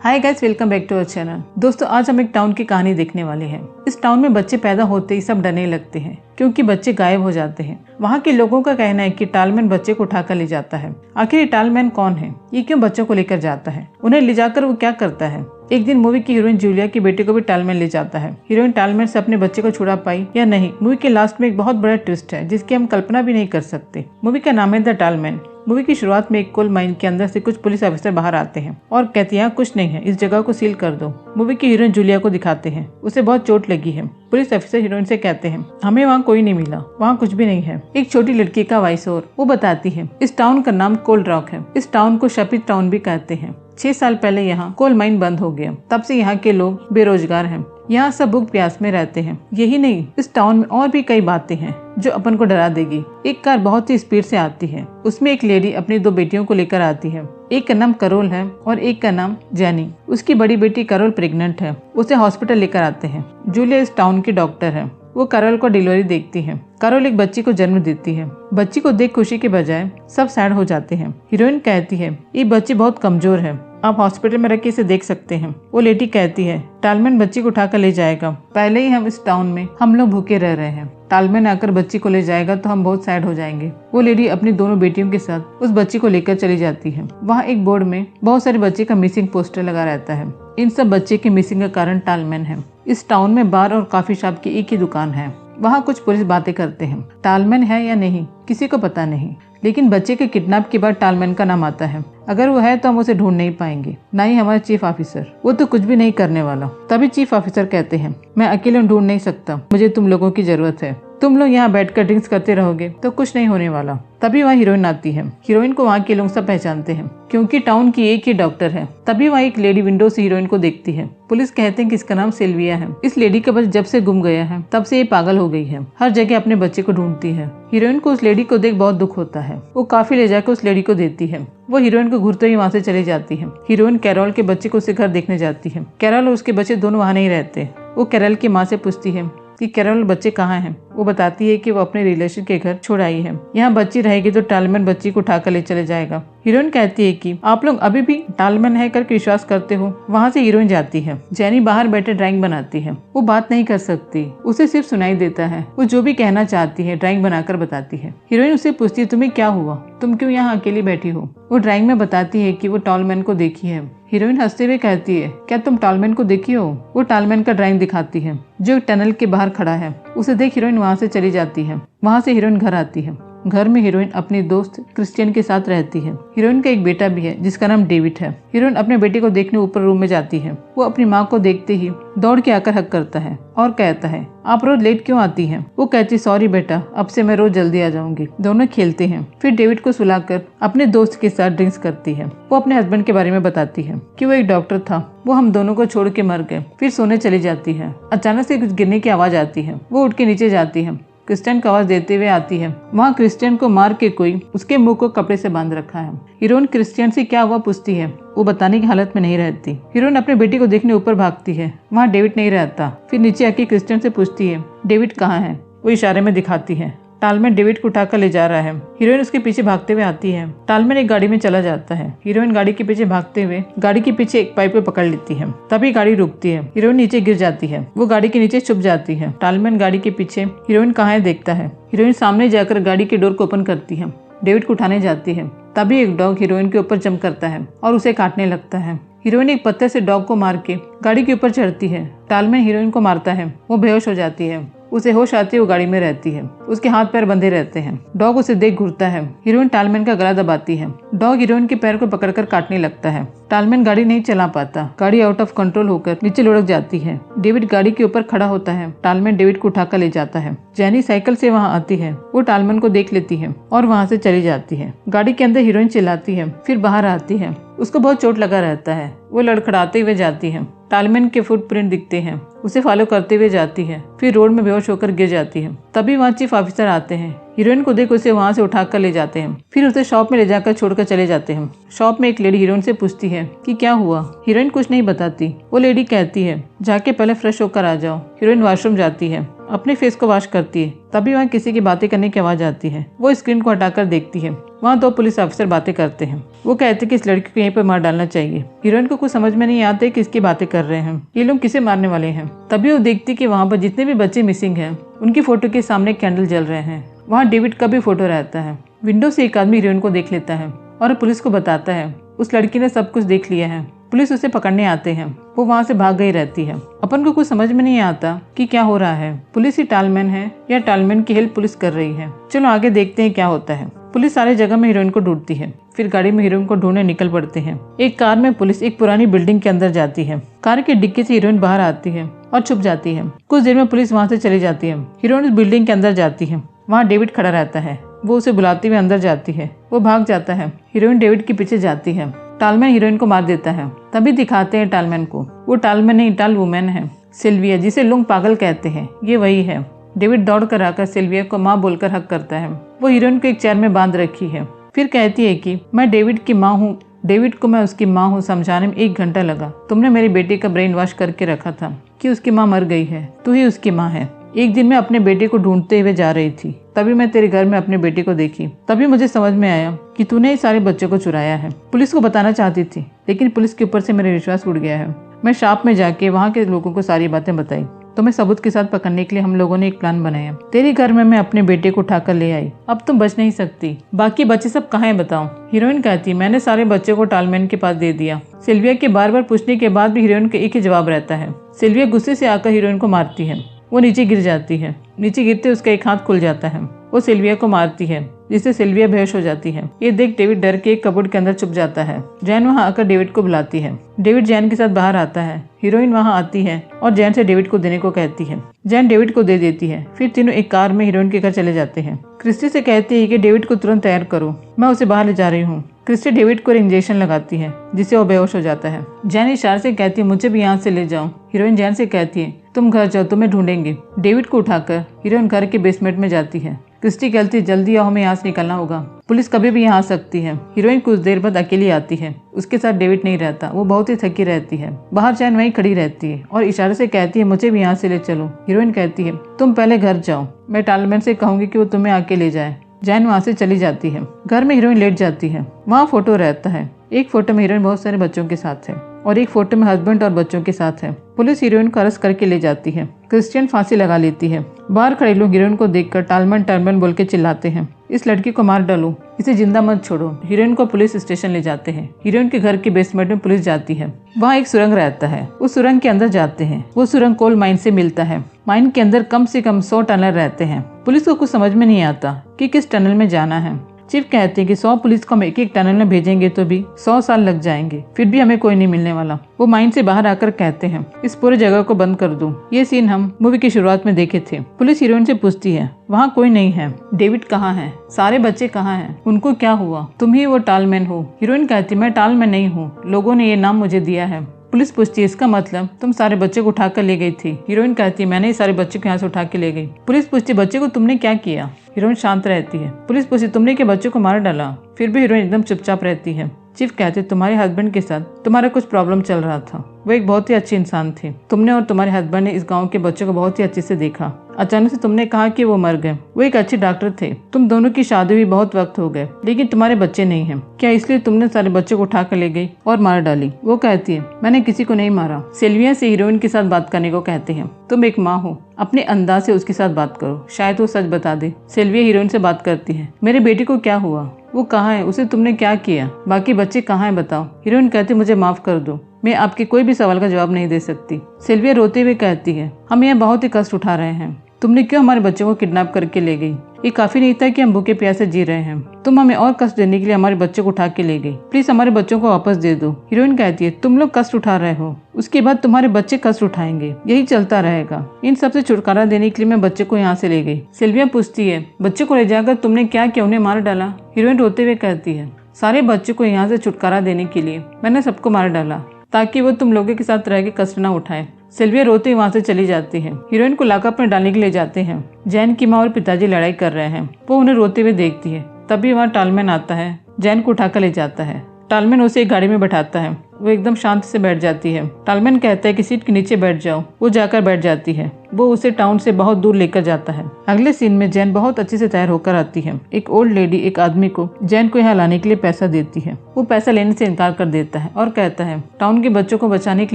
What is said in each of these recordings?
Hi guys, welcome back to our channel. दोस्तों, आज हम एक टाउन की कहानी देखने वाले हैं। इस टाउन में बच्चे पैदा होते ही सब डरने लगते हैं क्योंकि बच्चे गायब हो जाते हैं। वहाँ के लोगों का कहना है कि टालमैन बच्चे को उठाकर ले जाता है। आखिर ये टालमैन कौन है? ये क्यों बच्चों को लेकर जाता है? उन्हें ले जाकर वो क्या करता है? एक दिन मूवी की हीरोइन जूलिया की बेटे को भी टालमैन ले जाता है। हीरोइन टालमैन से अपने बच्चे को छुड़ा पाई या नहीं, मूवी के लास्ट में एक बहुत बड़ा ट्विस्ट है जिसकी हम कल्पना भी नहीं कर सकते। मूवी का नाम है द टालमैन। मूवी की शुरुआत में एक कोल माइन के अंदर से कुछ पुलिस ऑफिसर बाहर आते हैं और कहते हैं कुछ नहीं है, इस जगह को सील कर दो। मूवी की हीरोइन जूलिया को दिखाते हैं, उसे बहुत चोट लगी है। पुलिस ऑफिसर हीरोइन से कहते हैं हमें वहाँ कोई नहीं मिला, वहाँ कुछ भी नहीं है। एक छोटी लड़की का वॉइस ओवर वो बताती है इस टाउन का नाम कोल्ड रॉक है। इस टाउन को शपित टाउन भी कहते हैं। 6 साल पहले यहाँ कोल माइन बंद हो गया, तब से यहाँ के लोग बेरोजगार हैं। यहाँ सब भूख प्यास में रहते हैं। यही नहीं, इस टाउन में और भी कई बातें हैं जो अपन को डरा देगी। एक कार बहुत ही स्पीड से आती है, उसमें एक लेडी अपनी 2 बेटियों को लेकर आती है। एक का नाम करोल है और एक का नाम जेनी। उसकी बड़ी बेटी करोल प्रेग्नेंट है, उसे हॉस्पिटल लेकर आते हैं। जूलिया इस टाउन की डॉक्टर है, वो करोल को डिलीवरी देखती है। करोल एक बच्ची को जन्म देती है। बच्ची को देख खुशी के बजाय सब सैड हो जाते हैं। हीरोइन कहती है ये बच्ची बहुत कमजोर है, आप हॉस्पिटल में रख के इसे देख सकते हैं। वो लेडी कहती है टालमैन बच्ची को उठाकर ले जाएगा, पहले ही हम इस टाउन में हम लोग भूखे रह रहे हैं। टालमैन आकर बच्ची को ले जाएगा तो हम बहुत सैड हो जाएंगे। वो लेडी अपनी दोनों बेटियों के साथ उस बच्ची को लेकर चली जाती है। वहाँ एक बोर्ड में बहुत सारे बच्चे का मिसिंग पोस्टर लगा रहता है। इन सब बच्चे के मिसिंग का कारण टालमैन है। इस टाउन में बार और कॉफी शॉप की एक ही दुकान है। वहाँ कुछ पुलिस बातें करते हैं। टालमैन है या नहीं किसी को पता नहीं, लेकिन बच्चे के किडनैप के बाद टालमैन का नाम आता है। अगर वो है तो हम उसे ढूंढ नहीं पाएंगे, ना ही हमारा चीफ ऑफिसर, वो तो कुछ भी नहीं करने वाला। तभी चीफ ऑफिसर कहते हैं मैं अकेले ढूंढ नहीं सकता, मुझे तुम लोगों की जरूरत है। तुम लोग यहाँ बैठकर ड्रिंक्स करते रहोगे तो कुछ नहीं होने वाला। तभी वहाँ हीरोइन आती है। हीरोइन को वहाँ के लोग सब पहचानते हैं क्योंकि टाउन की एक ही डॉक्टर है। तभी वहाँ एक लेडी विंडो से हीरोइन को देखती है। पुलिस कहते हैं कि इसका नाम सिल्विया है। इस लेडी का बच्चा जब से गुम गया है तब से ये पागल हो गई है, हर जगह अपने बच्चे को ढूंढती है। हीरोइन को उस लेडी को देख बहुत दुख होता है। वो काफी ले जाकर उस लेडी को देती है। वो हीरोइन को घूरते ही वहाँ से चली जाती है। हीरोइन कैरोल के बच्चे को उसे घर देखने जाती है। कैरोल और उसके बच्चे दोनों वहाँ नहीं रहते। वो कैरोल की माँ से पूछती है कि कैरोल बच्चे कहाँ हैं। वो बताती है कि वो अपने रिलेशन के घर छोड़ आई है। यहाँ बच्ची रहेगी तो टालमैन बच्ची को उठाकर ले चले जाएगा। हीरोइन कहती है कि आप लोग अभी भी टालमैन है करके विश्वास करते हो। वहाँ से हीरोइन जाती है। जेनी बाहर बैठे ड्राइंग बनाती है। वो बात नहीं कर सकती, उसे सिर्फ सुनाई देता है। वो जो भी कहना चाहती है ड्राइंग बनाकर बताती है। हीरोइन उससे पूछती है तुम्हें क्या हुआ, तुम क्यों यहाँ अकेली बैठी हो। वो ड्राइंग में बताती है कि वो टालमैन को देखी है। हीरोइन हंसते हुए कहती है क्या तुम टालमैन को देखी हो। वो टालमैन का ड्राइंग दिखाती है जो टनल के बाहर खड़ा है। उसे देख हीरोइन वहाँ से चली जाती है। वहाँ से हीरोइन घर आती है। घर में हीरोइन अपनी दोस्त क्रिस्टियन के साथ रहती है। हीरोइन का एक बेटा भी है जिसका नाम डेविड है। हीरोइन अपने बेटे को देखने ऊपर रूम में जाती है। वो अपनी माँ को देखते ही दौड़ के आकर हक करता है और कहता है आप रोज लेट क्यों आती हैं। वो कहती सॉरी बेटा, अब से मैं रोज जल्दी आ जाऊंगी। दोनों खेलते हैं। फिर डेविड को सुलाकर अपने दोस्त के साथ ड्रिंक्स करती है। वो अपने हस्बैंड के बारे में बताती है कि वो एक डॉक्टर था, वो हम दोनों को छोड़ के मर गए। फिर सोने चली जाती है। अचानक से कुछ गिरने की आवाज आती है। वो उठ के नीचे जाती है। क्रिस्टियन को आवाज देते हुए आती है। वहाँ क्रिस्टियन को मार के कोई उसके मुंह को कपड़े से बांध रखा है। हीरोइन क्रिस्टियन से क्या हुआ पूछती है। वो बताने की हालत में नहीं रहती। हीरोइन अपने बेटी को देखने ऊपर भागती है। वहाँ डेविड नहीं रहता। फिर नीचे आके क्रिस्टियन से पूछती है डेविड कहाँ है। वो इशारे में दिखाती है। टालमैन डेविड को उठाकर ले जा रहा है। हीरोइन उसके पीछे भागते हुए आती है। टालमैन एक गाड़ी में चला जाता है। हीरोइन गाड़ी के पीछे भागते हुए गाड़ी के पीछे एक पाइप पे पकड़ लेती है। तभी गाड़ी रुकती है। हीरोइन नीचे गिर जाती है। वो गाड़ी के नीचे छुप जाती है। टालमैन गाड़ी के पीछे हीरोइन कहाँ है देखता है। हीरोइन सामने जाकर गाड़ी के डोर को ओपन करती है। डेविड को उठाने जाती है। तभी एक डॉग हीरोइन के ऊपर जंप करता है और उसे काटने लगता है। हीरोइन एक पत्थर से डॉग को मार के गाड़ी के ऊपर चढ़ती है। टालमैन हीरोइन को मारता है। वो बेहोश हो जाती है। उसे होश आती है। वो गाड़ी में रहती है। उसके हाथ पैर बंधे रहते हैं। डॉग उसे देख घूरता है। हीरोइन टालमैन का गला दबाती है। डॉग हीरोइन के पैर को पकड़कर काटने लगता है। टालमैन गाड़ी नहीं चला पाता। गाड़ी आउट ऑफ कंट्रोल होकर नीचे लुढ़क जाती है। डेविड गाड़ी के ऊपर खड़ा होता है। टालमैन डेविड को उठाकर ले जाता है। जेनी साइकिल से वहाँ आती है। वो टालमैन को देख लेती है और वहाँ से चली जाती है। गाड़ी के अंदर हीरोइन चिल्लाती है। फिर बाहर आती है। उसको बहुत चोट लगा रहता है। वो लड़खड़ाते हुए जाती है। टालमैन के फुटप्रिंट दिखते हैं। उसे फॉलो करते हुए जाती है। फिर रोड में बेहोश होकर गिर जाती है। तभी वहाँ चीफ ऑफिसर आते हैं। हीरोइन को देख उसे वहाँ से उठाकर ले जाते हैं, फिर उसे शॉप में ले जाकर छोड़कर चले जाते हैं। शॉप में एक लेडी हीरोइन से पूछती है कि क्या हुआ। हीरोइन कुछ नहीं बताती। वो लेडी कहती है जाके पहले फ्रेश होकर आ जाओ। हीरोइन वॉशरूम जाती है, अपने फेस को वॉश करती है, तभी वहाँ किसी की बातें करने की आवाज आती है। वो स्क्रीन को हटाकर देखती है, वहाँ 2 पुलिस ऑफिसर बातें करते हैं। वो कहते हैं कि इस लड़की को यहीं पर मार डालना चाहिए। हीरोइन को कुछ समझ में नहीं आता कि इसकी बातें कर रहे हैं, ये लोग किसे मारने वाले हैं। तभी वो देखती कि वहाँ पर जितने भी बच्चे मिसिंग हैं उनकी फोटो के सामने कैंडल जल रहे हैं। वहाँ डेविड का भी फोटो रहता है। विंडो से एक आदमी हीरोइन को देख लेता है और पुलिस को बताता है उस लड़की ने सब कुछ देख लिया है। पुलिस उसे पकड़ने आते हैं। वो वहाँ से भाग गई रहती है। अपन को कुछ समझ में नहीं आता कि क्या हो रहा है। पुलिस ही टालमैन है या टालमैन की हेल्प पुलिस कर रही है। चलो आगे देखते हैं क्या होता है। पुलिस सारी जगह में हीरोइन को ढूंढती है, फिर गाड़ी में हीरोइन को ढूंढने निकल पड़ते हैं। एक कार में पुलिस एक पुरानी बिल्डिंग के अंदर जाती है। कार की डिक्की से हीरोइन बाहर आती है और छुप जाती है। कुछ देर में पुलिस वहाँ से चली जाती है। हीरोइन उस बिल्डिंग के अंदर जाती है। वहाँ डेविड खड़ा रहता है। वो उसे बुलाते हुए अंदर जाती है। वो भाग जाता है। हीरोइन डेविड के पीछे जाती है। टालमैन हीरोइन को मार देता है। तभी दिखाते हैं टालमैन को। वो टालमैन नहीं, टाल वुमेन है, सिल्विया, जिसे लोग पागल कहते हैं। ये वही है। डेविड दौड़ कर आकर सिल्विया को माँ बोलकर हक करता है। वो हीरोइन को एक चेयर में बांध रखी है। फिर कहती है कि मैं डेविड की माँ हूँ। डेविड को मैं उसकी माँ हूँ समझाने में 1 घंटा लगा। तुमने मेरी बेटी का ब्रेन वॉश करके रखा था कि उसकी माँ मर गई है, तू ही उसकी माँ है। एक दिन मैं अपने बेटे को ढूंढते हुए जा रही थी, तभी मैं तेरे घर में अपने बेटे को देखी। तभी मुझे समझ में आया कि तूने ही सारे बच्चों को चुराया है। पुलिस को बताना चाहती थी, लेकिन पुलिस के ऊपर से मेरा विश्वास उड़ गया है। मैं शॉप में जाके वहाँ के लोगों को सारी बातें बताई। तुम्हें सबूत के साथ पकड़ने के लिए हम लोगों ने एक प्लान बनाया। तेरे घर में मैं अपने बेटे को उठाकर ले आई। अब तुम बच नहीं सकती। बाकी बच्चे सब कहाँ हैं बताओ। हीरोइन कहती मैंने सारे बच्चों को टालमैन के पास दे दिया। सिल्विया के बार बार पूछने के बाद भी हीरोइन का एक ही जवाब रहता है। सिल्विया गुस्से से आकर हीरोइन को मारती है। वो नीचे गिर जाती है। नीचे गिरते उसका एक हाथ खुल जाता है। वो सिल्विया को मारती है, जिससे सिल्विया बेहोश हो जाती है। ये देख डेविड डर के एक कबर्ड के अंदर छुप जाता है। जैन वहाँ आकर डेविड को बुलाती है। डेविड जैन के साथ बाहर आता है। हीरोइन वहाँ आती है और जैन से डेविड को देने को कहती है। जैन डेविड को दे देती है। फिर तीनों एक कार में हीरोइन के घर चले जाते हैं। क्रिस्टी से कहती है कि डेविड को तुरंत तैयार करो, मैं उसे बाहर ले जा रही हूँ। क्रिस्टी डेविड को इंजेक्शन लगाती है, जिससे वो बेहोश हो जाता है। जैन इशारे से कहती है मुझे भी यहाँ से ले जाओ। हीरोइन जैन से कहती है तुम घर जाओ, तुम्हें ढूंढेंगे। डेविड को उठाकर हीरोइन घर के बेसमेंट में जाती है। क्रिस्टी कहती है जल्दी आओ, हमें यहाँ से निकलना होगा, पुलिस कभी भी यहाँ आ सकती है। हीरोइन कुछ देर बाद अकेली आती है। उसके साथ डेविड नहीं रहता। वो बहुत ही थकी रहती है। बाहर जैन वहीं खड़ी रहती है और इशारे से कहती है मुझे भी यहाँ से ले चलो। हीरोइन कहती है तुम पहले घर जाओ, मैं टालमैन से कहूंगी कि वो तुम्हें आके ले जाए। जैन वहाँ से चली जाती है। घर में हीरोइन लेट जाती है। वहाँ फोटो रहता है। एक फोटो में हीरोइन बहुत सारे बच्चों के साथ है और एक फोटो में हस्बैंड और बच्चों के साथ है। पुलिस हीरोइन को अरेस्ट करके ले जाती है। क्रिस्टियन फांसी लगा लेती है। बाहर खड़े लोग हीरोइन को देखकर टालमैन टालमैन बोल के चिल्लाते हैं, इस लड़की को मार डालो, इसे जिंदा मत छोड़ो। हीरोइन को पुलिस स्टेशन ले जाते हैं। हीरोइन के घर के बेसमेंट में पुलिस जाती है। वहाँ एक सुरंग रहता है। उस सुरंग के अंदर जाते हैं। वो सुरंग कोल माइन से मिलता है। माइन के अंदर कम से कम 100 टनल रहते हैं। पुलिस को कुछ समझ में नहीं आता कि किस टनल में जाना है। चीफ कहते हैं कि 100 पुलिस को हम एक टनल में भेजेंगे तो भी 100 साल लग जाएंगे, फिर भी हमें कोई नहीं मिलने वाला। वो माइन से बाहर आकर कहते हैं इस पूरी जगह को बंद कर दो। ये सीन हम मूवी की शुरुआत में देखे थे। पुलिस हीरोइन से पूछती है वहाँ कोई नहीं है, डेविड कहाँ है, सारे बच्चे कहाँ हैं, उनको क्या हुआ, तुम ही वो टालमैन हो। हीरोइन कहती मैं टालमैन नहीं हूँ, लोगों ने ये नाम मुझे दिया है। पुलिस पूछती है इसका मतलब तुम सारे बच्चे को उठाकर ले गई थी। हीरोइन कहती है मैंने ही सारे बच्चों को यहाँ से उठा के ले गई। पुलिस पूछती है बच्चे को तुमने क्या किया। हीरोइन शांत रहती है। पुलिस पूछती तुमने क्या बच्चों को मार डाला। फिर भी हीरोइन एकदम चुपचाप रहती है। चीफ कहते तुम्हारे हस्बैंड के साथ तुम्हारा कुछ प्रॉब्लम चल रहा था, वो एक बहुत ही अच्छे इंसान थे। तुमने और तुम्हारे हस्बैंड ने इस गांव के बच्चों को बहुत ही अच्छे से देखा। अचानक से तुमने कहा कि वो मर गए। वो एक अच्छे डॉक्टर थे। तुम दोनों की शादी हुई बहुत वक्त हो गए, लेकिन तुम्हारे बच्चे नहीं हैं। क्या इसलिए तुमने सारे बच्चों को उठा कर ले गई और मार डाली। वो कहती है मैंने किसी को नहीं मारा। सिल्विया से हीरोइन के साथ बात करने को कहते हैं। तुम एक माँ हो, अपने अंदाज से उसके साथ बात करो, शायद वो सच बता दे। सिल्विया हीरोइन से बात करती है मेरे बेटे को क्या हुआ, वो कहाँ है, उसे तुमने क्या किया, बाकी बच्चे कहाँ हैं बताओ। हीरोइन कहती मुझे माफ कर दो, मैं आपके कोई भी सवाल का जवाब नहीं दे सकती। सिल्विया रोते हुए कहती है हम यहाँ बहुत ही कष्ट उठा रहे हैं। तुमने क्यों हमारे बच्चों को किडनैप करके ले गई। ये काफी नहीं था कि हम भूखे प्यासे जी रहे हैं। तुम हमें और कष्ट देने के लिए हमारे बच्चों को उठा के ले गई। प्लीज हमारे बच्चों को वापस दे दो। हीरोइन कहती है तुम लोग कष्ट उठा रहे हो, उसके बाद तुम्हारे बच्चे कष्ट उठाएंगे, यही चलता रहेगा। इन सब से छुटकारा देने के लिए मैं बच्चे को यहाँ से ले गई। सिल्विया पूछती है बच्चे को ले जाकर तुमने क्या किया, उन्हें मार डाला। हीरोइन रोते हुए कहती है सारे बच्चों को यहाँ से छुटकारा देने के लिए मैंने सबको मार डाला, ताकि वो तुम लोगों के साथ रह के कष्ट न उठाए। सिल्विया रोते वहाँ से चली जाती है। हीरोइन को लॉकअप में डालने के लिए जाते हैं। जैन की माँ और पिताजी लड़ाई कर रहे हैं। वो उन्हें रोते हुए देखती है। तभी वहाँ टालमैन आता है, जैन को उठाकर ले जाता है। टालमैन उसे एक गाड़ी में बैठाता है। वो एकदम शांति से बैठ जाती है। टालमैन कहता है कि सीट के नीचे बैठ जाओ। वो जाकर बैठ जाती है। वो उसे टाउन से बहुत दूर लेकर जाता है। अगले सीन में जैन बहुत अच्छे से तैयार होकर आती है। एक ओल्ड लेडी एक आदमी को जैन को यहाँ लाने के लिए पैसा देती है। वो पैसा लेने से इनकार कर देता है और कहता है टाउन के बच्चों को बचाने एक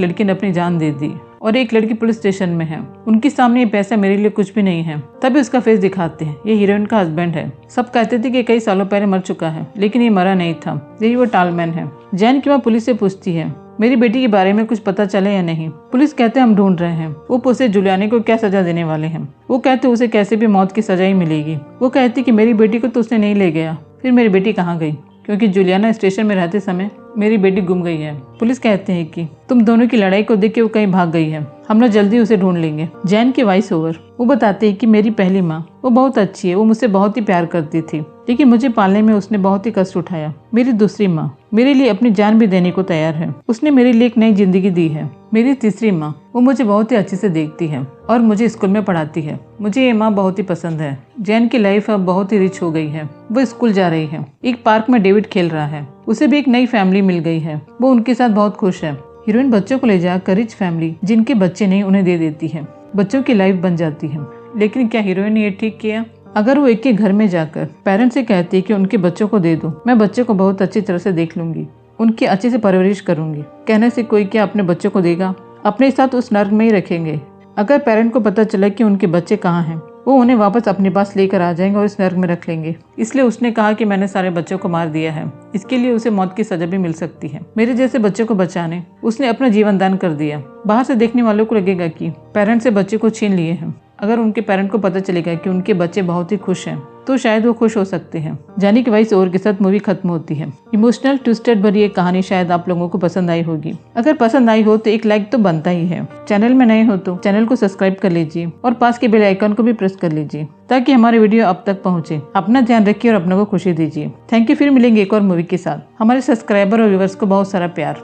लड़की ने अपनी जान दे दी और एक लड़की पुलिस स्टेशन में है। उनके सामने ये पैसा मेरे लिए कुछ भी नहीं है। तभी उसका फेस दिखाते हैं। ये हीरोइन का हस्बैंड है। सब कहते थे कि कई सालों पहले मर चुका है, लेकिन ये मरा नहीं था। यही वो टालमैन है। जैन की माँ पुलिस से पूछती है मेरी बेटी के बारे में कुछ पता चले या नहीं। पुलिस कहते हैं हम ढूंढ रहे हैं। वो पूछे जुलियानी को क्या सजा देने वाले हैं। वो कहते उसे कैसे भी मौत की सजा ही मिलेगी। वो कहती कि मेरी बेटी को तो उसने नहीं ले गया। फिर मेरी बेटी कहाँ गई, क्योंकि जुलियाना स्टेशन में रहते समय मेरी बेटी गुम गई है। पुलिस कहते हैं कि तुम दोनों की लड़ाई को देख के वो कहीं भाग गई है। हम लोग जल्दी उसे ढूंढ लेंगे। जैन की वॉइस ओवर। वो बताते हैं कि मेरी पहली माँ वो बहुत अच्छी है। वो मुझसे बहुत ही प्यार करती थी, लेकिन मुझे पालने में उसने बहुत ही कष्ट उठाया। मेरी दूसरी माँ मेरे लिए अपनी जान भी देने को तैयार है। उसने मेरे लिए एक नई जिंदगी दी है। मेरी तीसरी माँ वो मुझे बहुत ही अच्छे से देखती है और मुझे स्कूल में पढ़ाती है। मुझे ये माँ बहुत ही पसंद है। जैन की लाइफ अब बहुत ही रिच हो गई है। वो स्कूल जा रही है। एक पार्क में डेविड खेल रहा है। उसे भी एक नई फैमिली मिल गई है। वो उनके साथ बहुत खुश है। हीरोइन बच्चों को ले जाकर रिच फैमिली जिनके बच्चे नहीं उन्हें दे देती है। बच्चों की लाइफ बन जाती है। लेकिन क्या हीरोइन ने ये ठीक किया? अगर वो एक के घर में जाकर पेरेंट्स से कहती है कि उनके बच्चों को दे दो, मैं बच्चों को बहुत अच्छी तरह से देख लूंगी, उनकी अच्छे से परवरिश करूंगी, कहने से कोई क्या अपने बच्चों को देगा? अपने साथ उस नर्क में ही रखेंगे। अगर पेरेंट को पता चला कि उनके बच्चे कहाँ हैं, वो उन्हें वापस अपने पास लेकर आ जाएंगे और इस नर्क में रख लेंगे। इसलिए उसने कहा कि मैंने सारे बच्चों को मार दिया है, इसके लिए उसे मौत की सजा भी मिल सकती है। मेरे जैसे बच्चों को बचाने उसने अपना जीवन दान कर दिया। बाहर से देखने वालों को लगेगा कि पेरेंट से बच्चे को छीन लिए हैं। अगर उनके पेरेंट को पता चलेगा कि उनके बच्चे बहुत ही खुश हैं, तो शायद वो खुश हो सकते हैं। जानी की वॉइस ओवर के साथ मूवी खत्म होती है। इमोशनल ट्विस्टेड भरी एक कहानी शायद आप लोगों को पसंद आई होगी। अगर पसंद आई हो तो एक लाइक तो बनता ही है। चैनल में नए हो तो चैनल को सब्सक्राइब कर लीजिए और पास के बेल आइकन को भी प्रेस कर लीजिए ताकि हमारे वीडियो आप तक पहुंचे। अपना ध्यान रखिए और अपनों को खुशी दीजिए। Thank you. फिर मिलेंगे एक और मूवी के साथ। हमारे सब्सक्राइबर और व्यूवर्स को बहुत सारा प्यार।